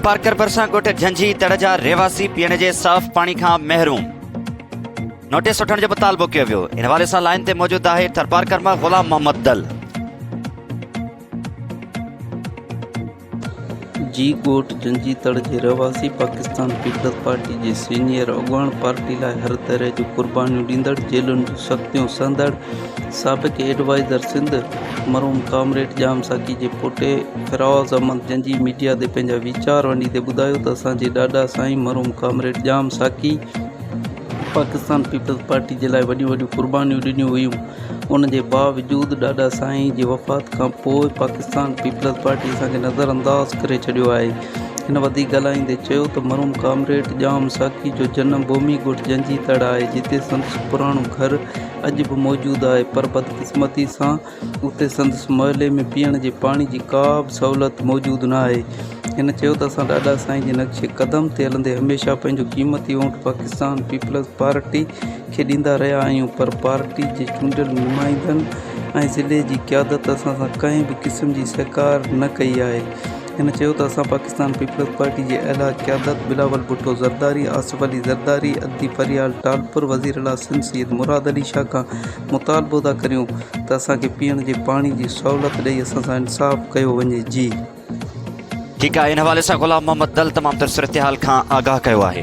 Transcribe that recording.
थरपारकर भरिसां ॻोठ झंझी तड़ जा रहवासी पीअण जे साफ़ पाणी खां महरूम। नोटिस वठण जो मुतालबो कयो वियो। इन हवाले सां लाइन ते मौजूदु आहे थरपारकर मां ग़ुलाम मोहम्मद दल। जी ॻोठ झंझी तड़ जे रहवासी पाकिस्तान पीपल्स पार्टी जे सीनियर अॻुवाण पार्टी लाइ हर तरह जूं कुर्बानियूं ॾींदड़ जेलुनि जूं सख़्तियूं संदड़ साबिक़ एडवाइज़र सिंध मरहूम कामरेड जाम साकी जे पुटे फिराज़ अहमद झंझी मीडिया ते पंहिंजा वीचार वंडी ते ॿुधायो त असांजे ॾाॾा साईं मरहूम कामरेड जाम साकी पाकिस्तान पीपल्स पार्टी जे लाइ वॾियूं वॾियूं कुर्बानियूं ॾिनियूं हुयूं। उन जे बावजूदि ॾाॾा साईं जी वफ़ात खां पोइ पाकिस्तान पीपल्स पार्टी असांखे नज़रअंदाज़ करे छॾियो आहे। हिन वधीक ॻाल्हाईंदे चयो त मरहूम कामरेड जाम साकी जो जनम भूमि ॻोठ झंझी तड़ आहे, जिते संदसि पुराणो घर अॼु बि मौजूदु आहे, पर बदकिस्मती सां उते संदसि महले में पीअण जे पाणी जी का बि सहूलियत मौजूदु न आहे। हिन चयो त असां ॾाॾा साईं जे नक्शे क़दम ते हलंदे हमेशह पंहिंजो क़ीमती वोट पाकिस्तान पीपल्स पार्टी खे ॾींदा रहिया आहियूं, पर पार्टी जे चूंडियल नुमाइंदनि ऐं ज़िले जी क़यादत असां सां कंहिं बि क़िस्म जी सहकार न कई आहे। हिन चयो त असां पाकिस्तान पीपल्स पार्टी जे अला क़यादत बिलावल भुट्टो ज़रदारी, आसिफ अली ज़रदारी, अद्दी फरियाल टालपुर, वज़ीर आला सिंध सैयद मुराद अली शाह खां मुतालबो था करियूं त असांखे पीअण जे पाणी जी सहूलियत ॾेई असां सां इंसाफ़ कयो वञे। जी ठीकु आहे। इन हवाले सां ग़ुलाम मोहम्मद दल तमामु तर सूरत हाल खां आगाह कयो आहे।